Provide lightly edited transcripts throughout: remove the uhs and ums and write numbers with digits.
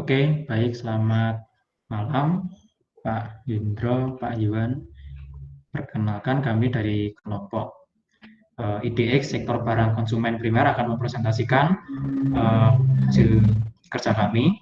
Oke, baik. Selamat malam, Pak Yundro, Pak Yuwan. Perkenalkan, kami dari kelompok IDX Sektor Barang Konsumen Primer akan mempresentasikan hasil kerja kami.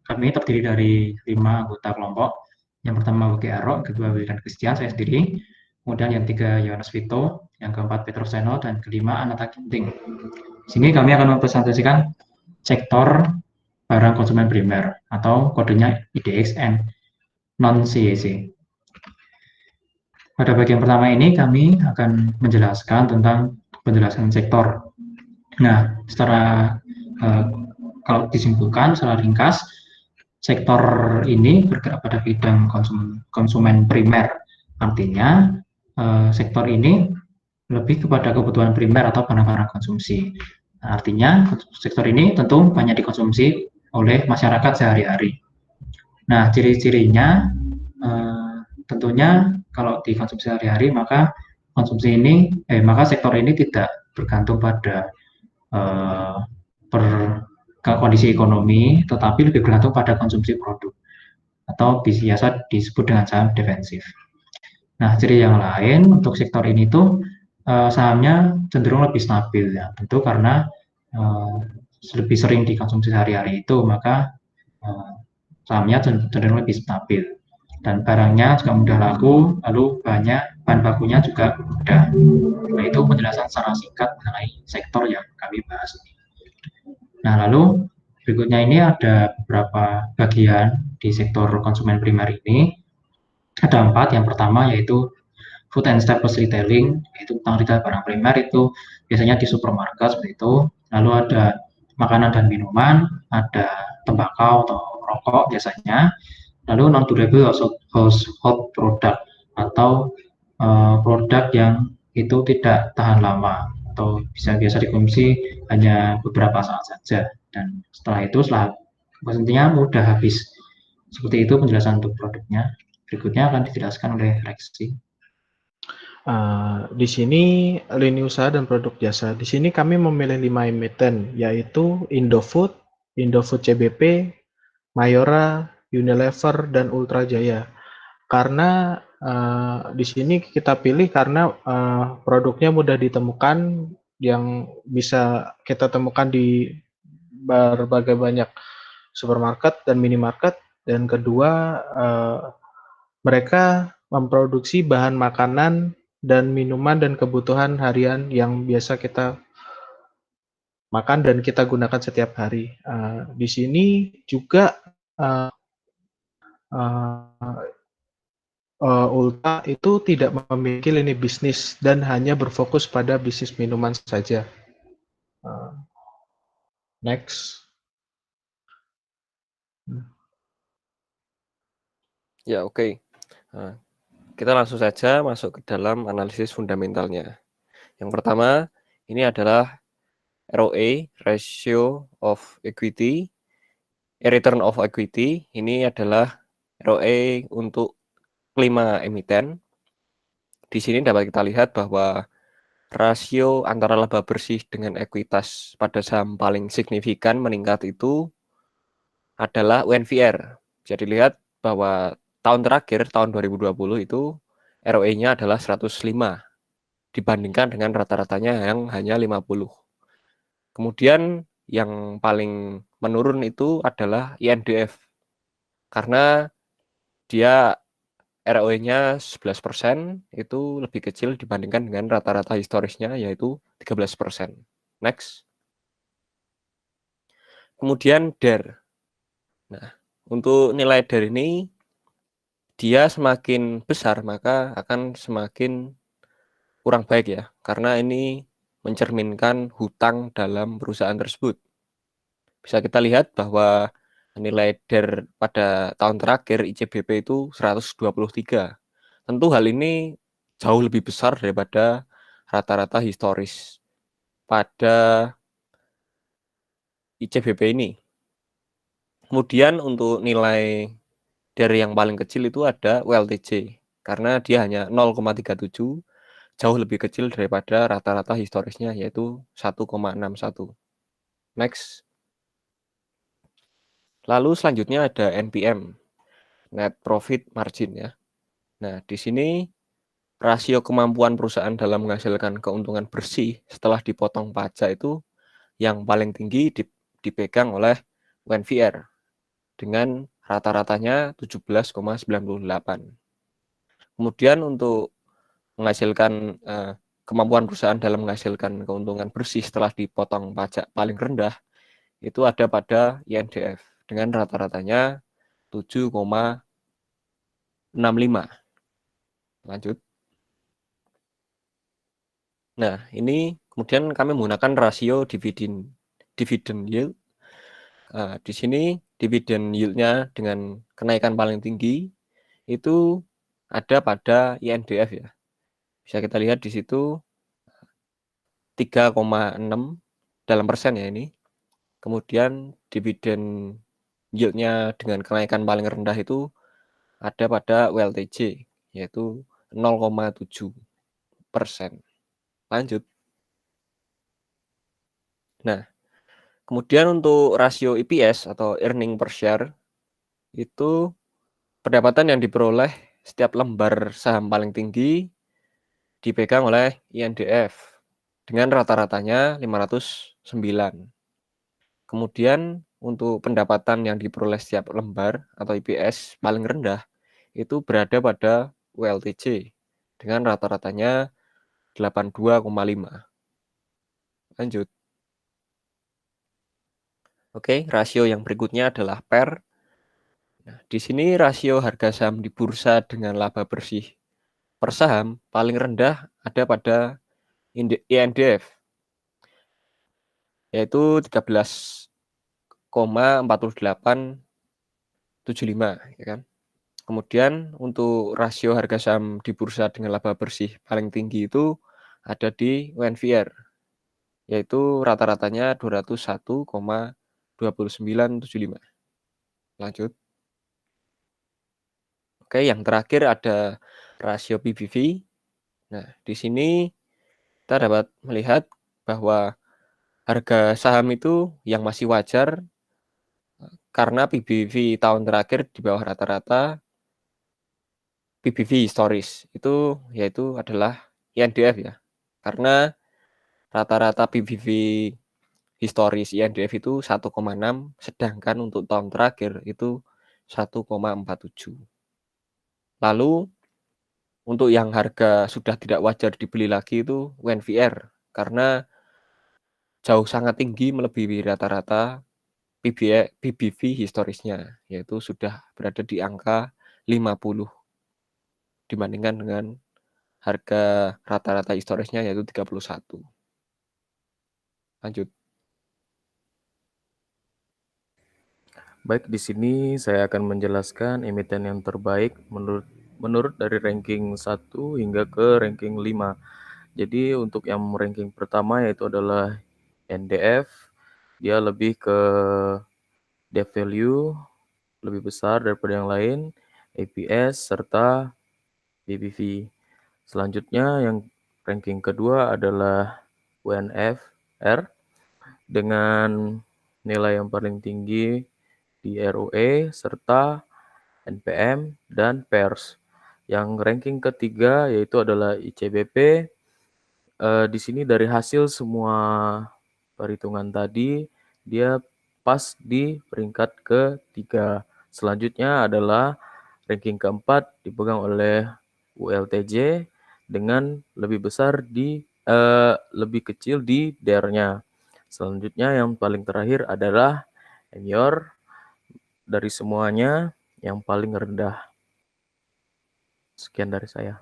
Kami terdiri dari 5 anggota kelompok. Yang pertama Wage Arok, kedua Wildan Christian, saya sendiri. Kemudian yang tiga Yohanes Vito, yang keempat Petro Seno, dan kelima Anata Ginting. Di sini kami akan mempresentasikan sektor barang konsumen primer atau kodenya IDXN non-CEC. Pada bagian pertama ini kami akan menjelaskan tentang penjelasan sektor. Nah, kalau disimpulkan secara ringkas, sektor ini bergerak pada bidang konsumen primer. Artinya, sektor ini lebih kepada kebutuhan primer atau barang-barang konsumsi. Nah, artinya, sektor ini tentu banyak dikonsumsi oleh masyarakat sehari-hari. Nah, ciri-cirinya tentunya kalau dikonsumsi sehari-hari maka sektor ini tidak bergantung pada kondisi ekonomi, tetapi lebih bergantung pada konsumsi produk atau biasa disebut dengan saham defensif. Nah, ciri yang lain untuk sektor ini tuh sahamnya cenderung lebih stabil ya, tentu karena lebih sering dikonsumsi sehari-hari itu maka sahamnya cenderung lebih stabil dan barangnya juga mudah laku, lalu banyak bahan bakunya juga mudah. Nah, itu penjelasan secara singkat mengenai sektor yang kami bahas. Nah, lalu berikutnya ini ada beberapa bagian di sektor konsumen primer ini. Ada 4. Yang pertama yaitu food and staples retailing, yaitu tentang retail barang primer itu biasanya di supermarket seperti itu. Lalu ada makanan dan minuman, ada tembakau atau rokok biasanya. Lalu non durable household product atau produk yang itu tidak tahan lama atau bisa biasa dikonsumsi hanya beberapa saat saja, dan setelah maksudnya mudah habis. Seperti itu penjelasan untuk produknya. Berikutnya akan dijelaskan oleh Rexi. Di sini lini usaha dan produk jasa. Di sini kami memilih 5 emiten, yaitu Indofood, Indofood CBP, Mayora, Unilever, dan Ultra Jaya. Karena di sini kita pilih karena produknya mudah ditemukan, yang bisa kita temukan di berbagai banyak supermarket dan minimarket. Dan kedua, mereka memproduksi bahan makanan dan minuman dan kebutuhan harian yang biasa kita makan dan kita gunakan setiap hari. Di sini juga Ulta itu tidak memiliki lini bisnis dan hanya berfokus pada bisnis minuman saja. Next. Ya, oke. Nah, kita langsung saja masuk ke dalam analisis fundamentalnya. Yang pertama, ini adalah ROE, Ratio of Equity, Return of Equity. Ini adalah ROE untuk kelima emiten. Di sini dapat kita lihat bahwa rasio antara laba bersih dengan ekuitas pada saham paling signifikan meningkat itu adalah UNVR. Jadi lihat bahwa tahun terakhir, tahun 2020 itu ROE-nya adalah 105 dibandingkan dengan rata-ratanya yang hanya 50. Kemudian yang paling menurun itu adalah INDF. Karena dia ROE-nya 11%, itu lebih kecil dibandingkan dengan rata-rata historisnya yaitu 13%. Next. Kemudian DER. Nah, untuk nilai DER ini dia semakin besar maka akan semakin kurang baik ya, karena ini mencerminkan hutang dalam perusahaan tersebut. Bisa kita lihat bahwa nilai DER pada tahun terakhir ICBP itu 123. Tentu hal ini jauh lebih besar daripada rata-rata historis pada ICBP ini. Kemudian untuk nilai dari yang paling kecil itu ada WLTJ, karena dia hanya 0,37, jauh lebih kecil daripada rata-rata historisnya yaitu 1,61. Next. Lalu selanjutnya ada NPM, Net Profit Margin ya. Nah, di sini rasio kemampuan perusahaan dalam menghasilkan keuntungan bersih setelah dipotong pajak itu yang paling tinggi dipegang oleh UNVR dengan rata-ratanya 17,98. Kemudian untuk menghasilkan kemampuan perusahaan dalam menghasilkan keuntungan bersih setelah dipotong pajak paling rendah itu ada pada INDF dengan rata-ratanya 7,65. Lanjut. Nah, ini kemudian kami menggunakan rasio dividend yield. Di sini dividend yield-nya dengan kenaikan paling tinggi itu ada pada INDF ya. Bisa kita lihat di situ 3,6 dalam persen ya ini. Kemudian dividen yield-nya dengan kenaikan paling rendah itu ada pada WLTJ, yaitu 0,7%. Lanjut. Nah, kemudian untuk rasio EPS atau earning per share, itu pendapatan yang diperoleh setiap lembar saham paling tinggi dipegang oleh INDF dengan rata-ratanya 509. Kemudian untuk pendapatan yang diperoleh setiap lembar atau IPS paling rendah itu berada pada WLTJ dengan rata-ratanya 82,5. Lanjut. Oke, rasio yang berikutnya adalah PER. Nah, di sini rasio harga saham di bursa dengan laba bersih per saham paling rendah ada pada INDF, yaitu 13,4875, ya kan? Kemudian untuk rasio harga saham di bursa dengan laba bersih paling tinggi itu ada di UNVR, yaitu rata-ratanya 201,2975. Lanjut. Oke, yang terakhir ada rasio PBV. Nah, di sini kita dapat melihat bahwa harga saham itu yang masih wajar karena PBV tahun terakhir di bawah rata-rata PBV historis itu yaitu adalah INDF ya. Karena rata-rata PBV historis INDF itu 1,6, sedangkan untuk tahun terakhir itu 1,47. Lalu untuk yang harga sudah tidak wajar dibeli lagi itu UNVR karena jauh sangat tinggi melebihi rata-rata PBV historisnya, yaitu sudah berada di angka 50 dibandingkan dengan harga rata-rata historisnya yaitu 31. Lanjut. Baik, di sini saya akan menjelaskan emiten yang terbaik menurut dari ranking 1 hingga ke ranking 5. Jadi untuk yang ranking pertama yaitu adalah NDF, dia lebih ke debt value, lebih besar daripada yang lain, EPS, serta BBV. Selanjutnya yang ranking kedua adalah UNFR dengan nilai yang paling tinggi di ROE serta NPM dan PERS. Yang ranking ketiga yaitu adalah ICBP. Di sini dari hasil semua perhitungan tadi dia pas di peringkat ketiga. Selanjutnya adalah ranking keempat dipegang oleh ULTJ dengan lebih besar lebih kecil di DER-nya. Selanjutnya yang paling terakhir adalah Enior dari semuanya yang paling rendah. Sekian dari saya.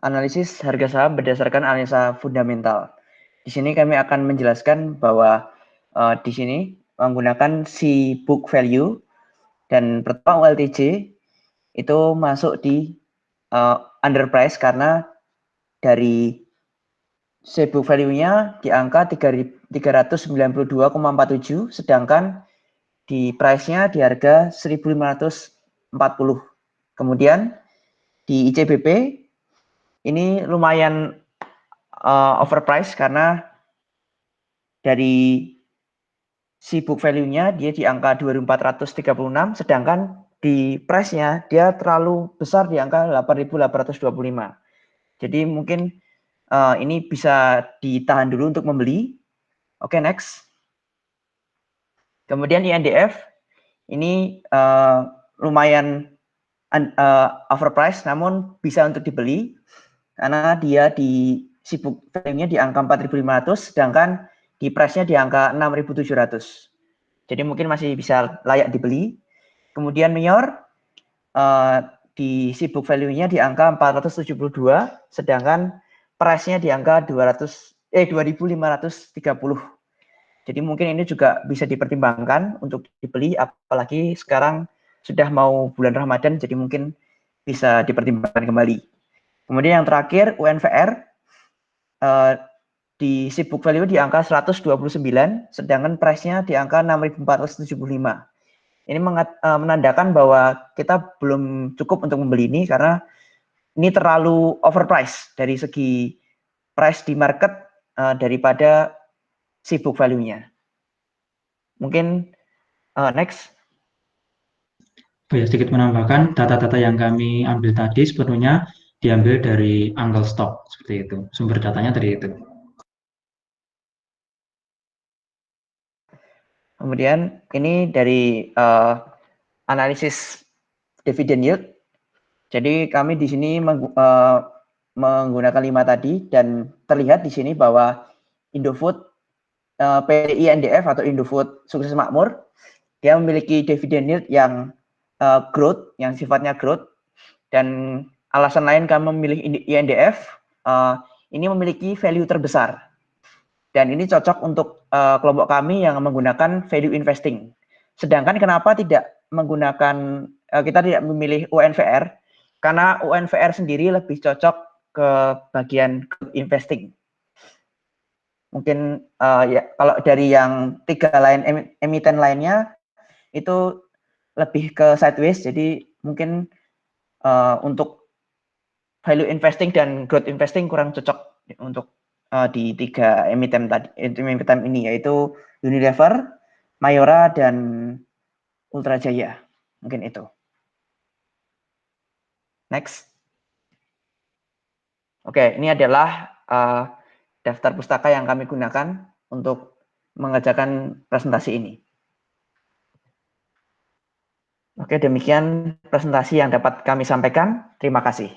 Analisis harga saham berdasarkan analisa fundamental. Di sini kami akan menjelaskan bahwa di sini menggunakan si book value dan pertama ULTJ itu masuk di underprice karena dari si book value-nya di angka 392,47 sedangkan di price-nya di harga 1540. Kemudian di ICBP ini lumayan overpriced karena dari si book value-nya dia di angka 2.436, sedangkan di price-nya dia terlalu besar di angka 8.825. Jadi mungkin ini bisa ditahan dulu untuk membeli. Oke, next. Kemudian INDF ini lumayan overpriced, namun bisa untuk dibeli karena dia di si book value-nya di angka 4.500, sedangkan di price-nya di angka 6.700. Jadi mungkin masih bisa layak dibeli. Kemudian Mior di si book value-nya di angka 472, sedangkan price-nya di angka 2.530. Jadi mungkin ini juga bisa dipertimbangkan untuk dibeli, apalagi sekarang sudah mau bulan Ramadan, jadi mungkin bisa dipertimbangkan kembali. Kemudian yang terakhir UNVR di si book value di angka 129, sedangkan price-nya di angka 6.475. Ini menandakan bahwa kita belum cukup untuk membeli ini karena ini terlalu overpriced dari segi price di market daripada si book value-nya. Mungkin next. Ya, sedikit menambahkan, data-data yang kami ambil tadi sepenuhnya diambil dari Angle Stock, seperti itu. Sumber datanya dari itu. Kemudian ini dari analisis dividend yield. Jadi kami di sini menggunakan 5 tadi dan terlihat di sini bahwa Indofood PDI NDF atau Indofood Sukses Makmur dia memiliki dividend yield yang growth, yang sifatnya growth, dan alasan lain kami memilih INDF ini memiliki value terbesar. Dan ini cocok untuk kelompok kami yang menggunakan value investing. Sedangkan kenapa tidak menggunakan, kita tidak memilih UNVR, karena UNVR sendiri lebih cocok ke bagian investing. Mungkin ya kalau dari yang 3 lain emiten lainnya itu lebih ke sideways, jadi mungkin untuk value investing dan growth investing kurang cocok untuk di 3 emiten tadi, emiten ini, yaitu Unilever, Mayora, dan Ultra Jaya. Mungkin itu. Next. Oke, ini adalah daftar pustaka yang kami gunakan untuk mengerjakan presentasi ini. Oke, demikian presentasi yang dapat kami sampaikan. Terima kasih.